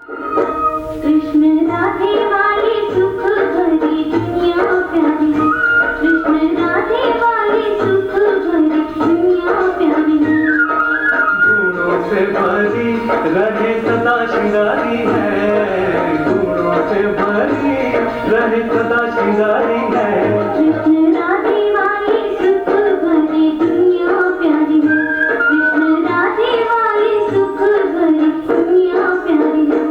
कृष्ण राधे वाली सुख भरी दुनिया प्यारी है, कृष्ण राधे वाली सुख भरी दुनिया प्यारी है। गुणों से भरी रहे सदा श्रृंगारी है, गुणों से भरी रहे सदा श्रृंगारी है। कृष्ण राधे वाली सुख भरी दुनिया प्यारी है, कृष्ण राधे वाली सुख भरी दुनिया प्यारी है।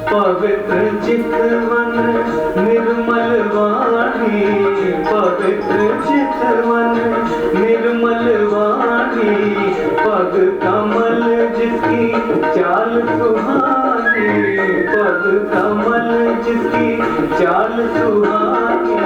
पवित्र चितवन निर्मल वाणी, पवित्र चितवन निर्मल वाणी, पग कमल जिसकी चाल सुहानी, पग कमल जिसकी चाल सुहानी।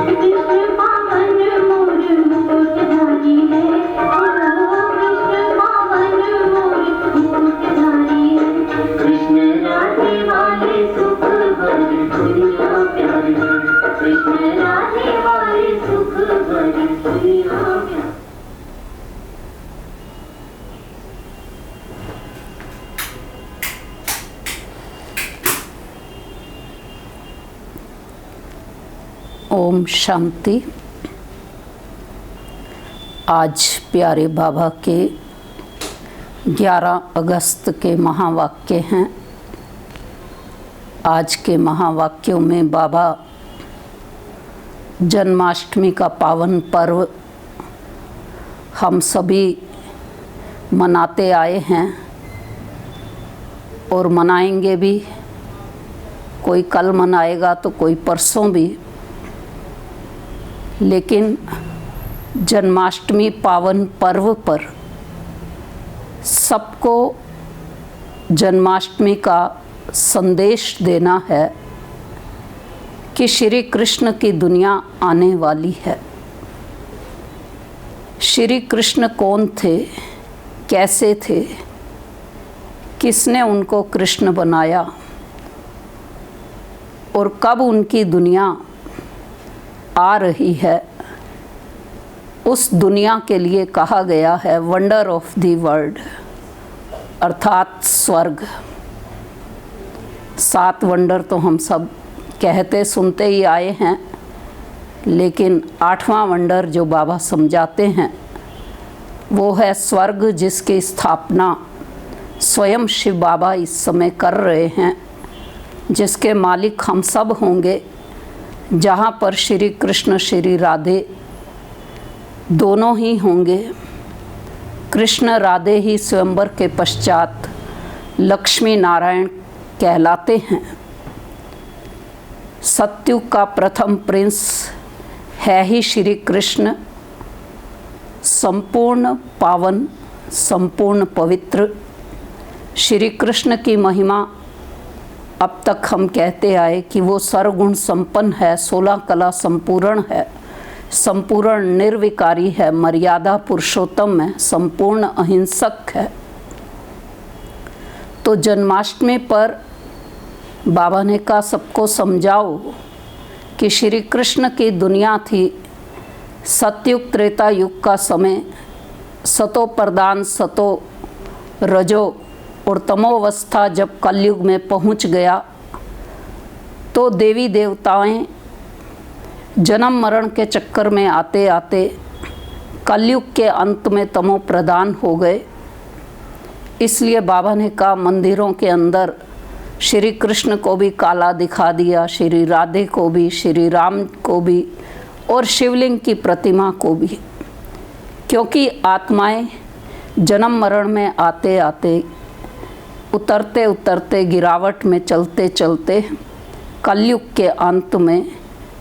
कृष्ण पावन मोर मुकुटधारी है, कृष्ण पावन मोर मुकुटधारी है। कृष्ण राधे वाली सुख भरी दुनिया प्यारी है, कृष्ण राधे वाली सुख भरी दुनिया प्यारी। ओम शांति। आज प्यारे बाबा के 11 अगस्त के महावाक्य हैं। आज के महावाक्यों में बाबा जन्माष्टमी का पावन पर्व हम सभी मनाते आए हैं और मनाएंगे भी। कोई कल मनाएगा तो कोई परसों भी, लेकिन जन्माष्टमी पावन पर्व पर सबको जन्माष्टमी का संदेश देना है कि श्री कृष्ण की दुनिया आने वाली है। श्री कृष्ण कौन थे, कैसे थे, किसने उनको कृष्ण बनाया और कब उनकी दुनिया आ रही है, उस दुनिया के लिए कहा गया है वंडर ऑफ द वर्ल्ड, अर्थात स्वर्ग। 7 वंडर तो हम सब कहते सुनते ही आए हैं, लेकिन 8वां वंडर जो बाबा समझाते हैं वो है स्वर्ग, जिसकी स्थापना स्वयं शिव बाबा इस समय कर रहे हैं, जिसके मालिक हम सब होंगे, जहाँ पर श्री कृष्ण श्री राधे दोनों ही होंगे। कृष्ण राधे ही स्वयंवर के पश्चात लक्ष्मी नारायण कहलाते हैं। सत्युग का प्रथम प्रिंस है ही श्री कृष्ण, संपूर्ण पावन, संपूर्ण पवित्र। श्री कृष्ण की महिमा अब तक हम कहते आए कि वो सर्वगुण संपन्न है, 16 कला संपूर्ण है, संपूर्ण निर्विकारी है, मर्यादा पुरुषोत्तम है, संपूर्ण अहिंसक है। तो जन्माष्टमी पर बाबा ने कहा सबको समझाओ कि श्री कृष्ण की दुनिया थी सतयुग त्रेता युग का समय, सतो प्रधान सतो रजो और तमोवस्था जब कलयुग में पहुंच गया तो देवी देवताएं जन्म मरण के चक्कर में आते आते कलयुग के अंत में तमो प्रधान हो गए। इसलिए बाबा ने कहा मंदिरों के अंदर श्री कृष्ण को भी काला दिखा दिया, श्री राधे को भी, श्री राम को भी और शिवलिंग की प्रतिमा को भी, क्योंकि आत्माएं जन्म मरण में आते आते, उतरते उतरते, गिरावट में चलते चलते कलयुग के अंत में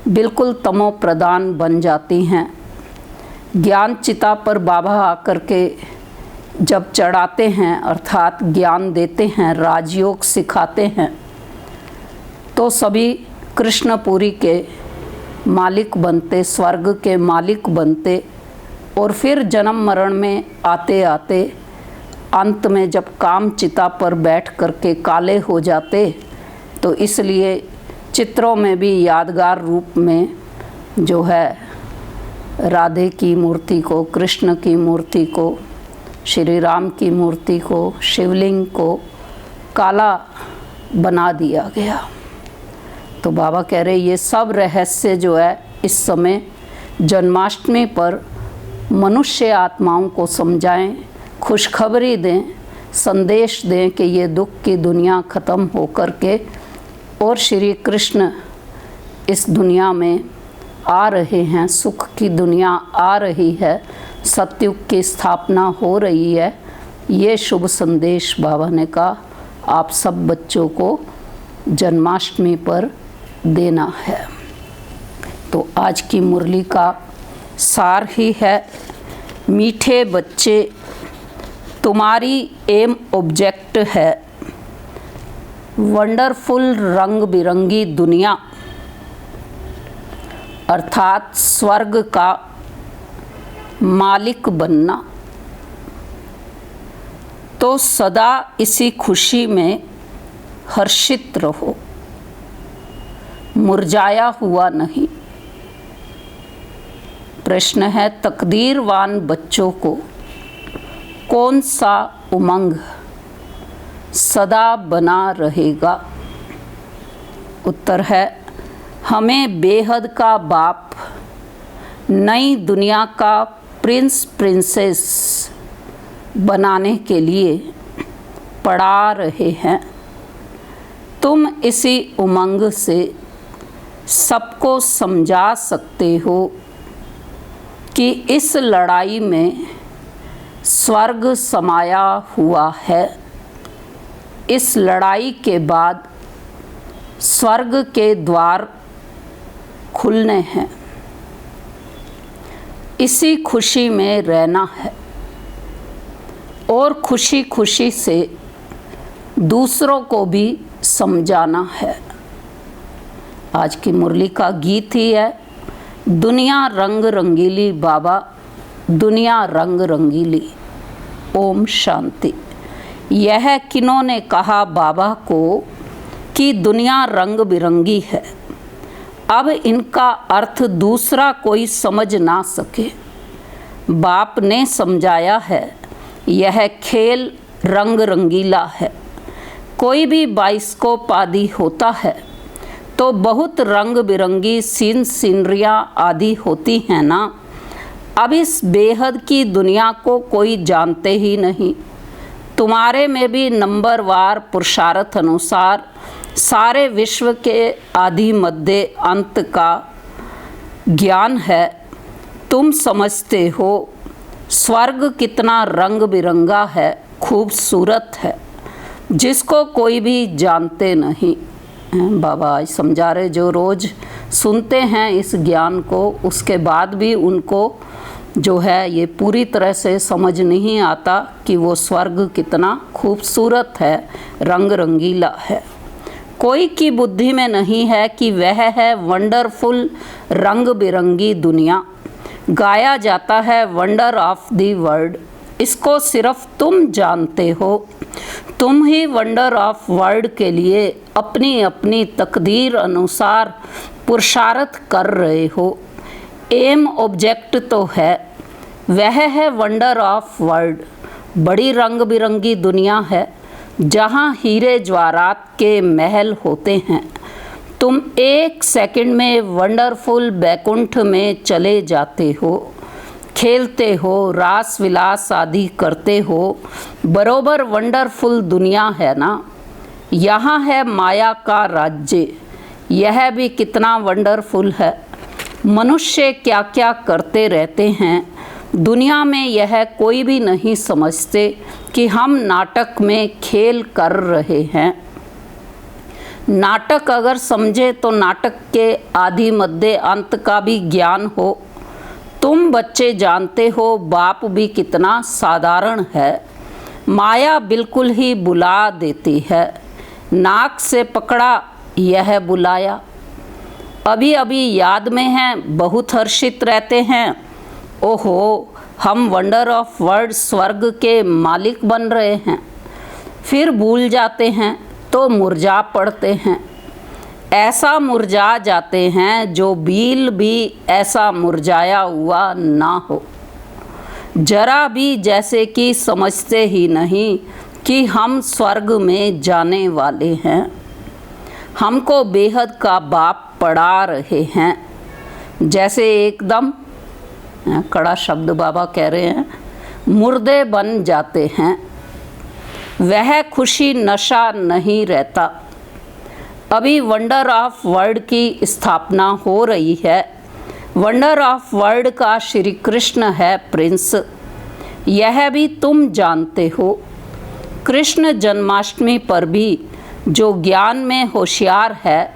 बिल्कुल तमो प्रधान बन जाती हैं। ज्ञान चिता पर बाबा आकर के जब चढ़ाते हैं, अर्थात ज्ञान देते हैं, राजयोग सिखाते हैं, तो सभी कृष्णपुरी के मालिक बनते, स्वर्ग के मालिक बनते और फिर जन्म मरण में आते आते अंत में जब काम चिता पर बैठ करके काले हो जाते, तो इसलिए चित्रों में भी यादगार रूप में जो है राधे की मूर्ति को, कृष्ण की मूर्ति को, श्री राम की मूर्ति को, शिवलिंग को काला बना दिया गया। तो बाबा कह रहे ये सब रहस्य जो है इस समय जन्माष्टमी पर मनुष्य आत्माओं को समझाएं, खुशखबरी दें, संदेश दें कि ये दुख की दुनिया ख़त्म हो कर के और श्री कृष्ण इस दुनिया में आ रहे हैं, सुख की दुनिया आ रही है, सतयुग की स्थापना हो रही है। ये शुभ संदेश बाबा ने कहा आप सब बच्चों को जन्माष्टमी पर देना है। तो आज की मुरली का सार ही है, मीठे बच्चे तुम्हारी एम ऑब्जेक्ट है वंडरफुल रंग बिरंगी दुनिया, अर्थात स्वर्ग का मालिक बनना। तो सदा इसी खुशी में हर्षित रहो, मुरझाया हुआ नहीं। प्रश्न है तकदीरवान बच्चों को कौन सा उमंग सदा बना रहेगा? उत्तर है हमें बेहद का बाप नई दुनिया का प्रिंस प्रिंसेस बनाने के लिए पढ़ा रहे हैं। तुम इसी उमंग से सबको समझा सकते हो कि इस लड़ाई में स्वर्ग समाया हुआ है। इस लड़ाई के बाद स्वर्ग के द्वार खुलने हैं। इसी खुशी में रहना है और खुशी खुशी से दूसरों को भी समझाना है। आज की मुरली का गीत ही है दुनिया रंग रंगीली बाबा, दुनिया रंग रंगीली। ओम शांति। यह किन्होंने कहा बाबा को कि दुनिया रंग बिरंगी है? अब इनका अर्थ दूसरा कोई समझ ना सके। बाप ने समझाया है यह खेल रंग रंगीला है। कोई भी बाइस्कोप आदि होता है तो बहुत रंग बिरंगी सीनरियाँ आदि होती हैं ना। अब इस बेहद की दुनिया को कोई जानते ही नहीं। तुम्हारे में भी नंबरवार पुरुषार्थ अनुसार सारे विश्व के आदि मध्य अंत का ज्ञान है। तुम समझते हो स्वर्ग कितना रंग बिरंगा है, खूबसूरत है, जिसको कोई भी जानते नहीं। बाबा आज समझा रहे जो रोज़ सुनते हैं इस ज्ञान को, उसके बाद भी उनको जो है ये पूरी तरह से समझ नहीं आता कि वो स्वर्ग कितना खूबसूरत है, रंग रंगीला है। कोई की बुद्धि में नहीं है कि वह है वंडरफुल रंग बिरंगी दुनिया। गाया जाता है वंडर ऑफ द वर्ल्ड। इसको सिर्फ तुम जानते हो। तुम ही वंडर ऑफ वर्ल्ड के लिए अपनी अपनी तकदीर अनुसार पुरुषार्थ कर रहे हो। एम ऑब्जेक्ट तो है, वह है वंडर ऑफ वर्ल्ड। बड़ी रंग बिरंगी दुनिया है जहाँ हीरे जवाहरात के महल होते हैं। तुम एक सेकंड में वंडरफुल बैकुंठ में चले जाते हो, खेलते हो, रास विलास आदि करते हो। बरोबर वंडरफुल दुनिया है ना। यहाँ है माया का राज्य, यह भी कितना वंडरफुल है। मनुष्य क्या क्या करते रहते हैं दुनिया में, यह कोई भी नहीं समझते कि हम नाटक में खेल कर रहे हैं। नाटक अगर समझे तो नाटक के आदि मध्य अंत का भी ज्ञान हो। तुम बच्चे जानते हो बाप भी कितना साधारण है। माया बिल्कुल ही बुला देती है। नाक से पकड़ा यह बुलाया। अभी अभी याद में हैं, बहुत हर्षित रहते हैं। ओहो हम वंडर ऑफ वर्ल्ड स्वर्ग के मालिक बन रहे हैं, फिर भूल जाते हैं तो मुरझा पड़ते हैं। ऐसा मुरझा जाते हैं जो बील भी ऐसा मुरझाया हुआ ना हो। जरा भी जैसे कि समझते ही नहीं कि हम स्वर्ग में जाने वाले हैं। हमको बेहद का बाप पढ़ा रहे हैं। जैसे एकदम कड़ा शब्द बाबा कह रहे हैं, मुर्दे बन जाते हैं। वह खुशी नशा नहीं रहता। अभी वंडर ऑफ वर्ल्ड की स्थापना हो रही है। वंडर ऑफ वर्ल्ड का श्री कृष्ण है प्रिंस, यह भी तुम जानते हो। कृष्ण जन्माष्टमी पर भी जो ज्ञान में होशियार है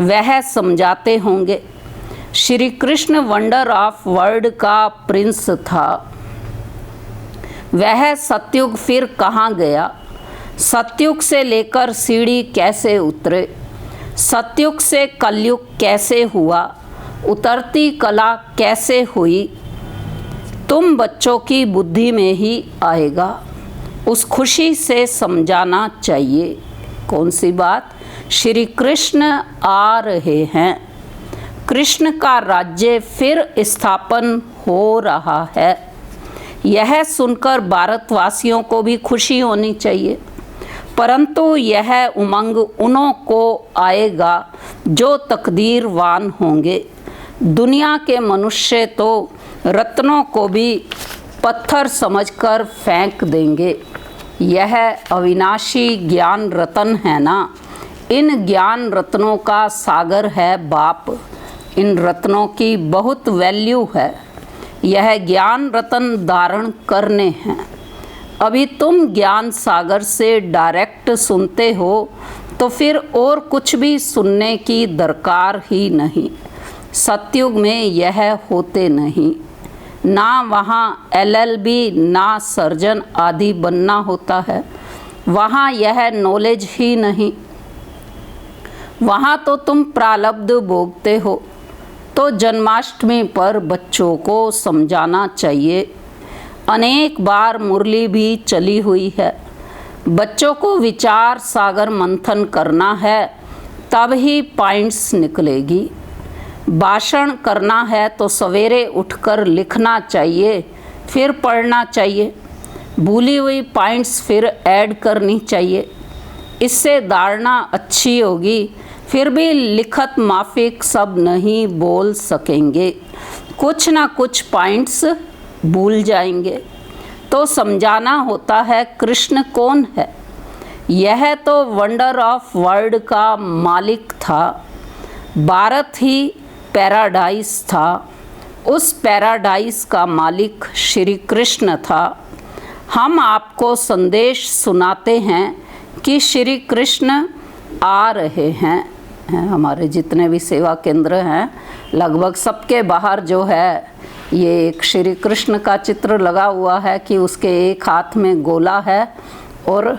वह समझाते होंगे। Shri Krishna wonder of world का प्रिंस था। वह सतयुग फिर कहाँ गया? सतयुग से लेकर सीढ़ी कैसे उतरे? सतयुग से कलयुग कैसे हुआ? उतरती कला कैसे हुई? तुम बच्चों की बुद्धि में ही आएगा। उस खुशी से समझाना चाहिए। कौन सी बात? श्री कृष्ण आ रहे हैं। कृष्ण का राज्य फिर स्थापन हो रहा है। यह सुनकर भारतवासियों को भी खुशी होनी चाहिए, परंतु यह उमंग उन्हों को आएगा जो तकदीरवान होंगे। दुनिया के मनुष्य तो रत्नों को भी पत्थर समझकर फेंक देंगे। यह अविनाशी ज्ञान रत्न है ना, इन ज्ञान रत्नों का सागर है बाप। इन रत्नों की बहुत वैल्यू है। यह ज्ञान रत्न धारण करने हैं। अभी तुम ज्ञान सागर से डायरेक्ट सुनते हो तो फिर और कुछ भी सुनने की दरकार ही नहीं। सतयुग में यह होते नहीं। ना वहाँ LLB ना सर्जन आदि बनना होता है। वहाँ यह नॉलेज ही नहीं। वहाँ तो तुम प्रारब्ध भोगते हो। तो जन्माष्टमी पर बच्चों को समझाना चाहिए। अनेक बार मुरली भी चली हुई है। बच्चों को विचार सागर मंथन करना है, तब ही पॉइंट्स निकलेगी। भाषण करना है तो सवेरे उठकर लिखना चाहिए, फिर पढ़ना चाहिए। भूली हुई पॉइंट्स फिर ऐड करनी चाहिए। इससे धारणा अच्छी होगी। फिर भी लिखत माफिक सब नहीं बोल सकेंगे। कुछ ना कुछ पॉइंट्स भूल जाएंगे। तो समझाना होता है कृष्ण कौन है। यह तो वंडर ऑफ वर्ल्ड का मालिक था। भारत ही पैराडाइज था। उस पैराडाइज का मालिक श्री कृष्ण था। हम आपको संदेश सुनाते हैं कि श्री कृष्ण आ रहे हैं। हमारे जितने भी सेवा केंद्र हैं लगभग सबके बाहर जो है ये एक श्री कृष्ण का चित्र लगा हुआ है कि उसके एक हाथ में गोला है और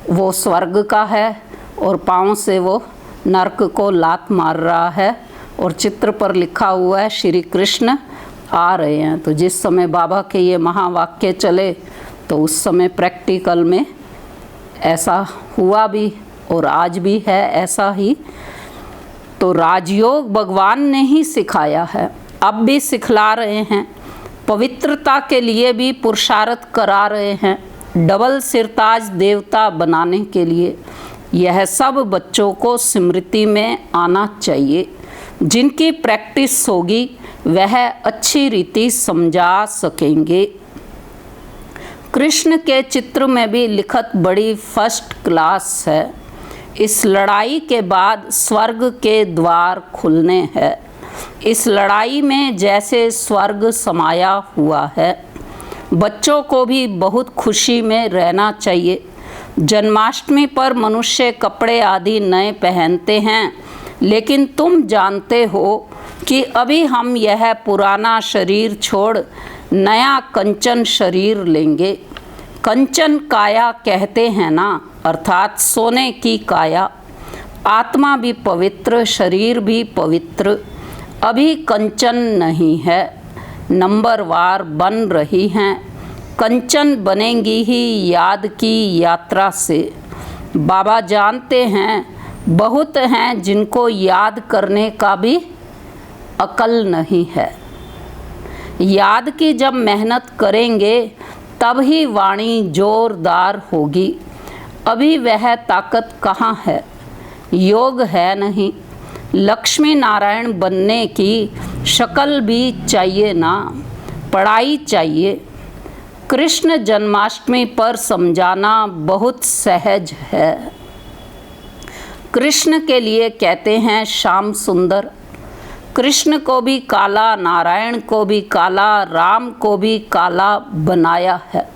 वो स्वर्ग का है और पाँव से वो नरक को लात मार रहा है और चित्र पर लिखा हुआ है श्री कृष्ण आ रहे हैं। तो जिस समय बाबा के ये महावाक्य चले तो उस समय प्रैक्टिकल में ऐसा हुआ भी और आज भी है ऐसा ही। तो राजयोग भगवान ने ही सिखाया है, अब भी सिखला रहे हैं। पवित्रता के लिए भी पुरुषार्थ करा रहे हैं, डबल सिरताज देवता बनाने के लिए। यह सब बच्चों को स्मृति में आना चाहिए। जिनकी प्रैक्टिस होगी वह अच्छी रीति समझा सकेंगे। कृष्ण के चित्र में भी लिखत बड़ी फर्स्ट क्लास है। इस लड़ाई के बाद स्वर्ग के द्वार खुलने हैं। इस लड़ाई में जैसे स्वर्ग समाया हुआ है। बच्चों को भी बहुत खुशी में रहना चाहिए। जन्माष्टमी पर मनुष्य कपड़े आदि नए पहनते हैं, लेकिन तुम जानते हो कि अभी हम यह पुराना शरीर छोड़ नया कंचन शरीर लेंगे। कंचन काया कहते हैं ना, अर्थात सोने की काया। आत्मा भी पवित्र, शरीर भी पवित्र। अभी कंचन नहीं है। नंबरवार बन रही हैं, कंचन बनेंगी ही याद की यात्रा से। बाबा जानते हैं बहुत हैं जिनको याद करने का भी अकल नहीं है। याद की जब मेहनत करेंगे तब ही वाणी जोरदार होगी। अभी वह ताकत कहाँ है, योग है नहीं। लक्ष्मी नारायण बनने की शक्ल भी चाहिए ना, पढ़ाई चाहिए। कृष्ण जन्माष्टमी पर समझाना बहुत सहज है। कृष्ण के लिए कहते हैं श्याम सुंदर। कृष्ण को भी काला, नारायण को भी काला, राम को भी काला बनाया है।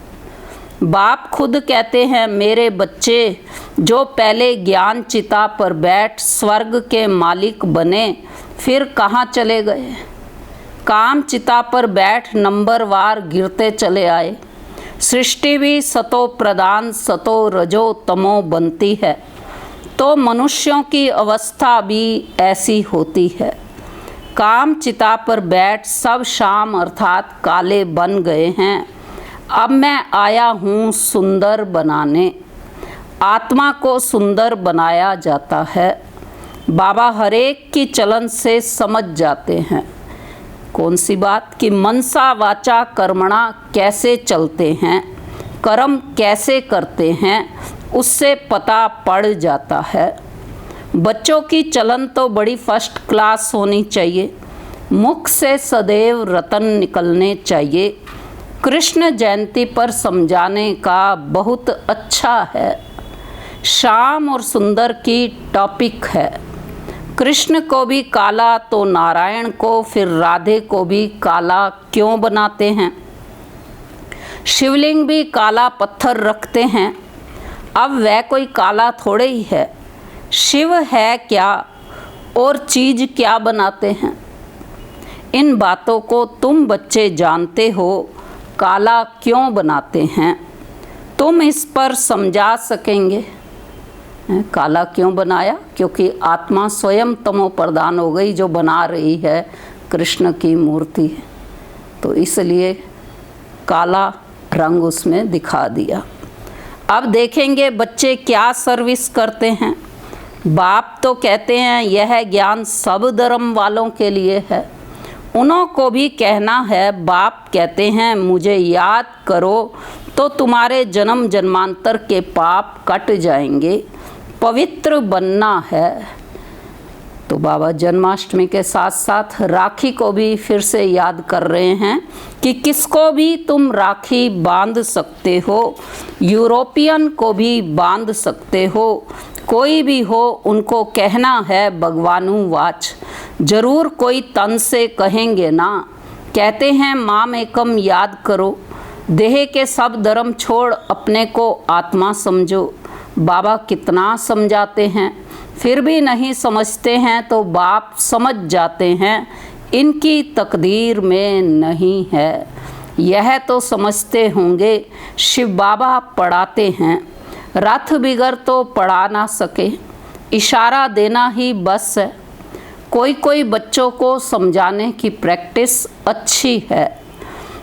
बाप खुद कहते हैं मेरे बच्चे जो पहले ज्ञान चिता पर बैठ स्वर्ग के मालिक बने फिर कहाँ चले गए। काम चिता पर बैठ नंबरवार गिरते चले आए। सृष्टि भी सतो प्रधान सतो रजो तमो बनती है, तो मनुष्यों की अवस्था भी ऐसी होती है। काम चिता पर बैठ सब शाम अर्थात काले बन गए हैं। अब मैं आया हूँ सुंदर बनाने। आत्मा को सुंदर बनाया जाता है। बाबा हरेक की चलन से समझ जाते हैं। कौन सी बात कि मनसा वाचा कर्मणा कैसे चलते हैं, कर्म कैसे करते हैं, उससे पता पड़ जाता है। बच्चों की चलन तो बड़ी फर्स्ट क्लास होनी चाहिए। मुख से सदैव रतन निकलने चाहिए। कृष्ण जयंती पर समझाने का बहुत अच्छा है। श्याम और सुंदर की टॉपिक है। कृष्ण को भी काला तो नारायण को फिर राधे को भी काला क्यों बनाते हैं। शिवलिंग भी काला पत्थर रखते हैं। अब वह कोई काला थोड़े ही है। शिव है क्या और चीज़ क्या बनाते हैं। इन बातों को तुम बच्चे जानते हो। काला क्यों बनाते हैं तुम इस पर समझा सकेंगे। काला क्यों बनाया, क्योंकि आत्मा स्वयं तमो प्रधान हो गई जो बना रही है कृष्ण की मूर्ति, तो इसलिए काला रंग उसमें दिखा दिया। अब देखेंगे बच्चे क्या सर्विस करते हैं। बाप तो कहते हैं यह ज्ञान सब धर्म वालों के लिए है। उन्हों को भी कहना है। बाप कहते हैं मुझे याद करो तो तुम्हारे जन्म जन्मांतर के पाप कट जाएंगे, पवित्र बनना है। तो बाबा जन्माष्टमी के साथ साथ राखी को भी फिर से याद कर रहे हैं कि किसको भी तुम राखी बांध सकते हो, यूरोपियन को भी बांध सकते हो, कोई भी हो उनको कहना है भगवानु वाच। जरूर कोई तन से कहेंगे ना। कहते हैं माम एकम याद करो, देह के सब धर्म छोड़ अपने को आत्मा समझो। बाबा कितना समझाते हैं फिर भी नहीं समझते हैं, तो बाप समझ जाते हैं इनकी तकदीर में नहीं है। यह तो समझते होंगे शिव बाबा पढ़ाते हैं, रथ बिगर तो पढ़ा ना सके, इशारा देना ही बस है। कोई कोई बच्चों को समझाने की प्रैक्टिस अच्छी है।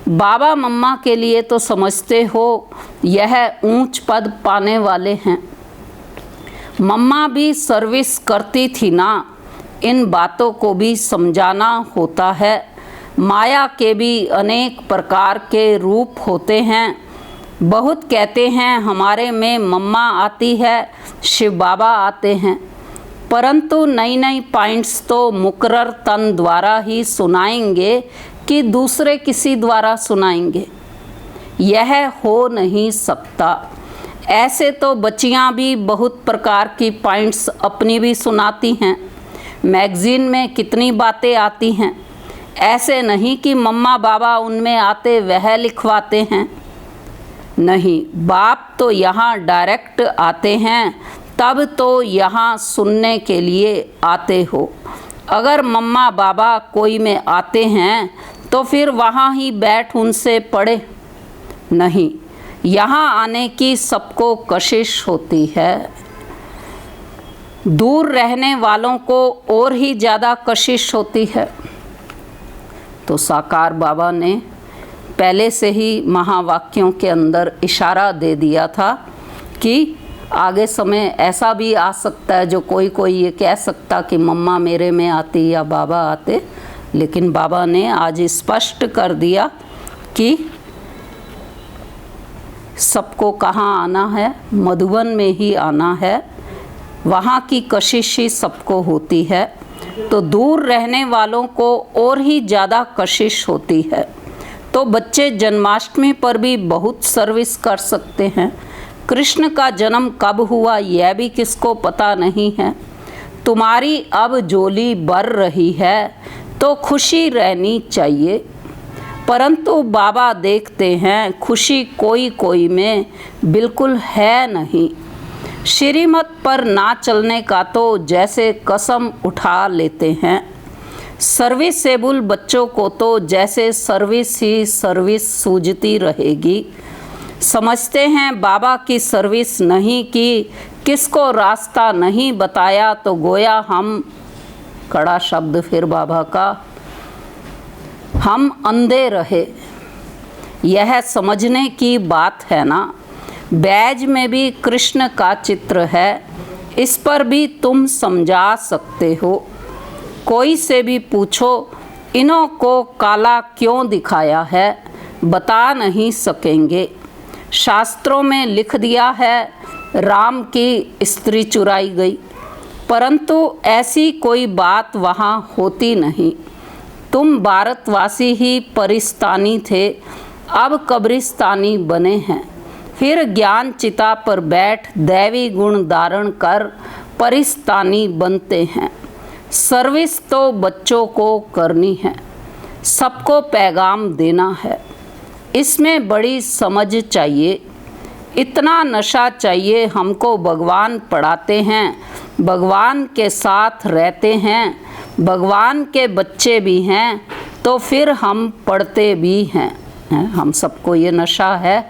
बाबा मम्मा के लिए तो समझते हो यह ऊंच पद पाने वाले हैं। मम्मा भी सर्विस करती थी ना, इन बातों को भी समझाना होता है। माया के भी अनेक प्रकार के रूप होते हैं। बहुत कहते हैं हमारे में मम्मा आती है, शिव बाबा आते हैं, परंतु नई नई पॉइंट्स तो मुकर्रर तन द्वारा ही सुनाएंगे कि दूसरे किसी द्वारा सुनाएंगे। यह हो नहीं सकता। ऐसे तो बच्चियां भी बहुत प्रकार की पॉइंट्स अपनी भी सुनाती हैं। मैगज़ीन में कितनी बातें आती हैं। ऐसे नहीं कि मम्मा बाबा उनमें आते वह लिखवाते हैं। नहीं, बाप तो यहाँ डायरेक्ट आते हैं, तब तो यहाँ सुनने के लिए आते हो। अगर मम्मा बाबा कोई में आते हैं तो फिर वहाँ ही बैठ उनसे पढ़े। नहीं, यहाँ आने की सबको कशिश होती है। दूर रहने वालों को और ही ज़्यादा कशिश होती है। तो साकार बाबा ने पहले से ही महावाक्यों के अंदर इशारा दे दिया था कि आगे समय ऐसा भी आ सकता है जो कोई ये कह सकता कि मम्मा मेरे में आती या बाबा आते, लेकिन बाबा ने आज स्पष्ट कर दिया कि सबको कहाँ आना है, मधुबन में ही आना है, वहाँ की कशिश ही सबको होती है। तो दूर रहने वालों को और ही ज़्यादा कशिश होती है। तो बच्चे जन्माष्टमी पर भी बहुत सर्विस कर सकते हैं। कृष्ण का जन्म कब हुआ यह भी किसको पता नहीं है। तुम्हारी अब झोली भर रही है तो खुशी रहनी चाहिए, परंतु बाबा देखते हैं खुशी कोई कोई में बिल्कुल है नहीं। श्रीमत पर ना चलने का तो जैसे कसम उठा लेते हैं। सर्विसेबल बच्चों को तो जैसे सर्विस ही सर्विस सूझती रहेगी। समझते हैं बाबा की सर्विस नहीं की, किसको रास्ता नहीं बताया तो गोया हम, कड़ा शब्द फिर बाबा का, हम अंधे रहे। यह समझने की बात है ना। बैज में भी कृष्ण का चित्र है, इस पर भी तुम समझा सकते हो। कोई से भी पूछो इन्हों को काला क्यों दिखाया है, बता नहीं सकेंगे। शास्त्रों में लिख दिया है राम की स्त्री चुराई गई, परंतु ऐसी कोई बात वहाँ होती नहीं। तुम भारतवासी ही परिस्तानी थे, अब कब्रिस्तानी बने हैं। फिर ज्ञान चिता पर बैठ दैवी गुण धारण कर परिस्तानी बनते हैं। सर्विस तो बच्चों को करनी है, सबको पैगाम देना है। इसमें बड़ी समझ चाहिए, इतना नशा चाहिए। हमको भगवान पढ़ाते हैं, भगवान के साथ रहते हैं, भगवान के बच्चे भी हैं, तो फिर हम पढ़ते भी हैं। हम सबको ये नशा है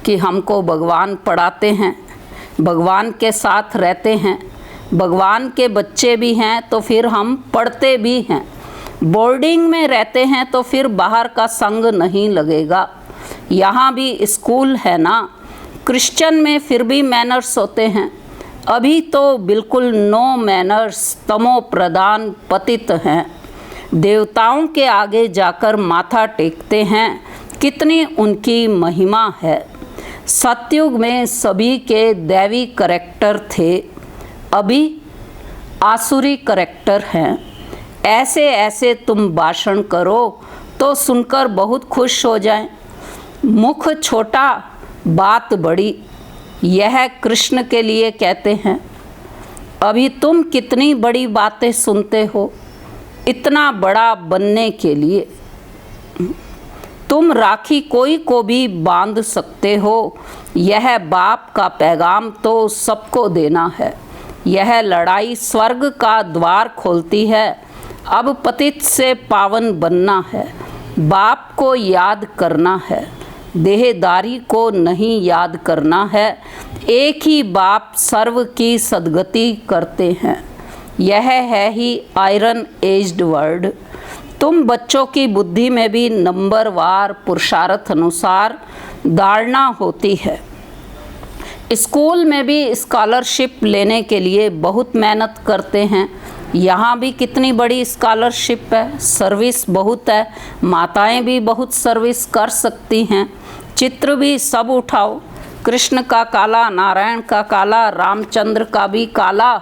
कि हमको भगवान पढ़ाते हैं, भगवान के साथ रहते हैं, भगवान के बच्चे भी हैं, तो फिर हम पढ़ते भी हैं। बोर्डिंग में रहते हैं तो फिर बाहर का संग नहीं लगेगा। यहाँ भी स्कूल है ना, क्रिश्चियन में फिर भी मैनर्स होते हैं। अभी तो बिल्कुल नो मैनर्स, तमो प्रधान पतित हैं। देवताओं के आगे जाकर माथा टेकते हैं, कितनी उनकी महिमा है। सतयुग में सभी के दैवी करैक्टर थे, अभी आसुरी करैक्टर हैं। ऐसे ऐसे तुम भाषण करो तो सुनकर बहुत खुश हो जाएं। मुख छोटा बात बड़ी, यह कृष्ण के लिए कहते हैं। अभी तुम कितनी बड़ी बातें सुनते हो इतना बड़ा बनने के लिए। तुम राखी कोई को भी बांध सकते हो, यह बाप का पैगाम तो सबको देना है। यह लड़ाई स्वर्ग का द्वार खोलती है। अब पतित से पावन बनना है, बाप को याद करना है, देहदारी को नहीं याद करना है। एक ही बाप सर्व की सद्गति करते हैं। यह है ही आयरन एज्ड वर्ड। तुम बच्चों की बुद्धि में भी नंबरवार पुरुषार्थ अनुसार धारणा होती है। स्कूल में भी स्कॉलरशिप लेने के लिए बहुत मेहनत करते हैं। यहाँ भी कितनी बड़ी स्कॉलरशिप है, सर्विस बहुत है। माताएं भी बहुत सर्विस कर सकती हैं। चित्र भी सब उठाओ, कृष्ण का काला, नारायण का काला, रामचंद्र का भी काला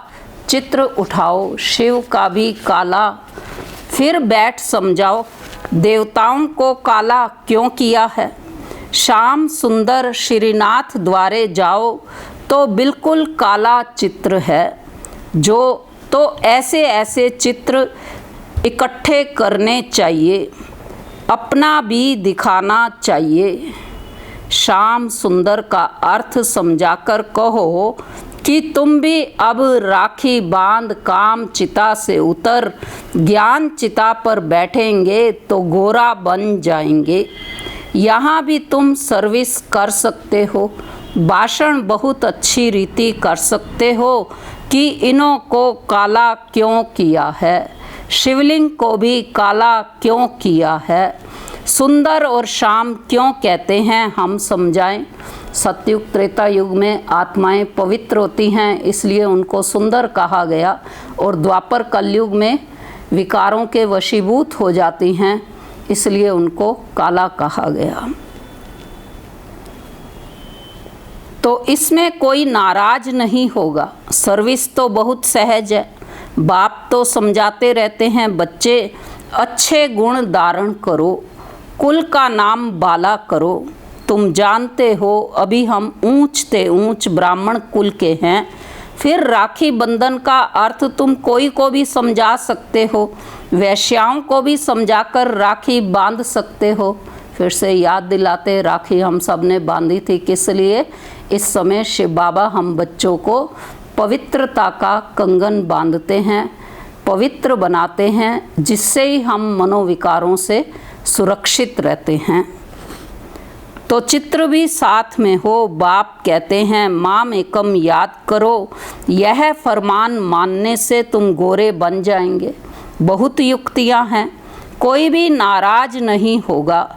चित्र उठाओ, शिव का भी काला। फिर बैठ समझाओ देवताओं को काला क्यों किया है। श्याम सुंदर श्रीनाथ द्वारे जाओ तो बिल्कुल काला चित्र है। जो तो ऐसे ऐसे चित्र इकट्ठे करने चाहिए, अपना भी दिखाना चाहिए। श्याम सुंदर का अर्थ समझाकर कहो कि तुम भी अब राखी बांध काम चिता से उतर ज्ञान चिता पर बैठेंगे तो गोरा बन जाएंगे। यहाँ भी तुम सर्विस कर सकते हो, भाषण बहुत अच्छी रीति कर सकते हो कि इन्हों को काला क्यों किया है। शिवलिंग को भी काला क्यों किया है? सुंदर और श्याम क्यों कहते हैं, हम समझाएं। सतयुग त्रेता युग में आत्माएं पवित्र होती हैं, इसलिए उनको सुंदर कहा गया, और द्वापर कलयुग में विकारों के वशीभूत हो जाती हैं, इसलिए उनको काला कहा गया। तो इसमें कोई नाराज नहीं होगा, सर्विस तो बहुत सहज है। बाप तो समझाते रहते हैं, बच्चे अच्छे गुण धारण करो, कुल का नाम बाला करो। तुम जानते हो अभी हम ऊंच ते ऊंच ब्राह्मण कुल के हैं। फिर राखी बंधन का अर्थ तुम कोई को भी समझा सकते हो, वैश्याओं को भी समझाकर राखी बांध सकते हो। फिर से याद दिलाते, राखी हम सब ने बांधी थी किस लिए? इस समय शिव बाबा हम बच्चों को पवित्रता का कंगन बांधते हैं, पवित्र बनाते हैं, जिससे ही हम मनोविकारों से सुरक्षित रहते हैं। तो चित्र भी साथ में हो। बाप कहते हैं माम एकम याद करो, यह फरमान मानने से तुम गोरे बन जाएंगे। बहुत युक्तियां हैं, कोई भी नाराज नहीं होगा।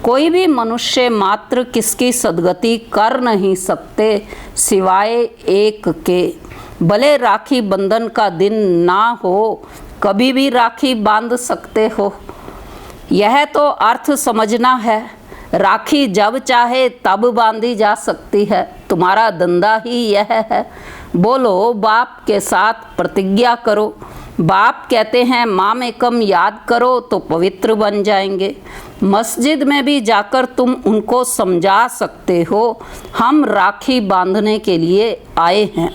कोई भी मनुष्य मात्र किसकी सदगति कर नहीं सकते सिवाय एक के। भले राखी बंधन का दिन ना हो, कभी भी राखी बांध सकते हो। यह तो अर्थ समझना है। राखी जब चाहे तब बांधी जा सकती है, तुम्हारा धंधा ही यह है। बोलो बाप के साथ प्रतिज्ञा करो। बाप कहते हैं माम एकम याद करो तो पवित्र बन जाएंगे। मस्जिद में भी जाकर तुम उनको समझा सकते हो, हम राखी बांधने के लिए आए हैं।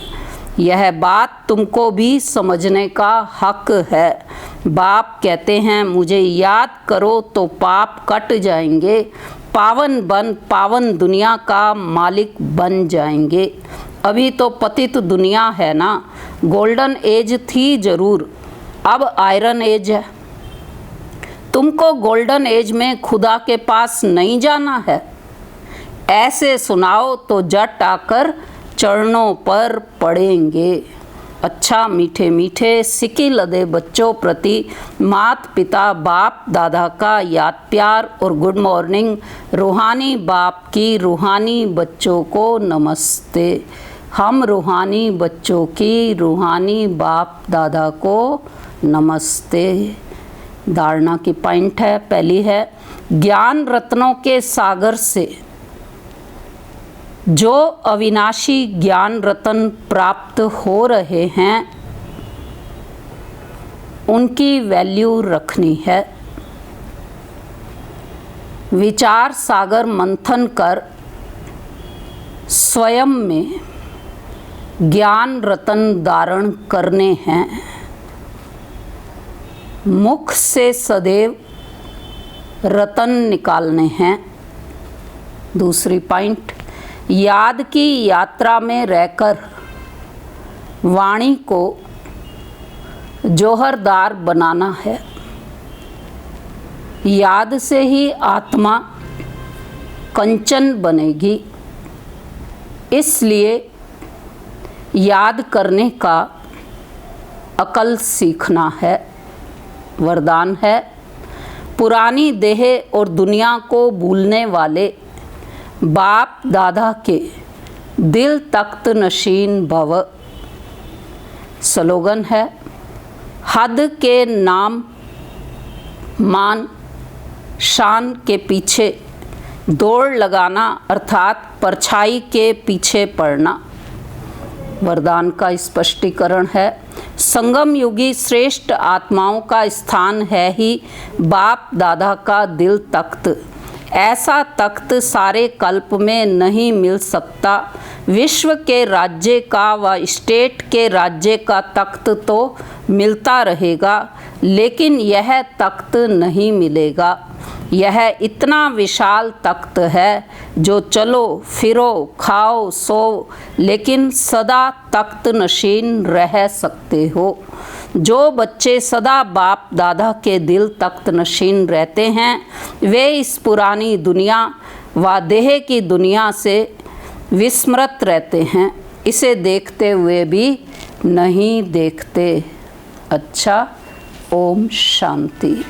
यह बात तुमको भी समझने का हक है। बाप कहते हैं मुझे याद करो तो पाप कट जाएंगे, पावन बन पावन दुनिया का मालिक बन जाएंगे। अभी तो पतित दुनिया है ना, गोल्डन एज थी जरूर, अब आयरन एज है। तुमको गोल्डन एज में खुदा के पास नहीं जाना है। ऐसे सुनाओ तो जट आकर चरणों पर पड़ेंगे। अच्छा मीठे मीठे सिकी लदे बच्चों प्रति मात पिता बाप दादा का याद प्यार और गुड मॉर्निंग। रूहानी बाप की रूहानी बच्चों को नमस्ते। हम रूहानी बच्चों की रूहानी बाप दादा को नमस्ते। धारणा की पॉइंट है, पहली है ज्ञान रत्नों के सागर से जो अविनाशी ज्ञान रत्न प्राप्त हो रहे हैं उनकी वैल्यू रखनी है। विचार सागर मंथन कर स्वयं में ज्ञान रत्न धारण करने हैं। मुख से सदैव रत्न निकालने हैं। दूसरी पॉइंट, याद की यात्रा में रहकर वाणी को जौहरदार बनाना है। याद से ही आत्मा कंचन बनेगी, इसलिए याद करने का अकल सीखना है। वरदान है पुरानी देह और दुनिया को भूलने वाले बाप दादा के दिल तख्त नशीन भव। स्लोगन है हद के नाम मान शान के पीछे दौड़ लगाना, अर्थात परछाई के पीछे पड़ना। वरदान का स्पष्टीकरण है संगम युगी श्रेष्ठ आत्माओं का स्थान है ही बाप दादा का दिल तख्त। ऐसा तख्त सारे कल्प में नहीं मिल सकता। विश्व के राज्य का व स्टेट के राज्य का तख्त तो मिलता रहेगा, लेकिन यह तख्त नहीं मिलेगा। यह इतना विशाल तख्त है जो चलो फिरो खाओ सो लेकिन सदा तख्त नशीन रह सकते हो। जो बच्चे सदा बाप दादा के दिल तख्त नशीन रहते हैं वे इस पुरानी दुनिया व देह की दुनिया से विस्मृत रहते हैं, इसे देखते हुए भी नहीं देखते। अच्छा, ओम शांति।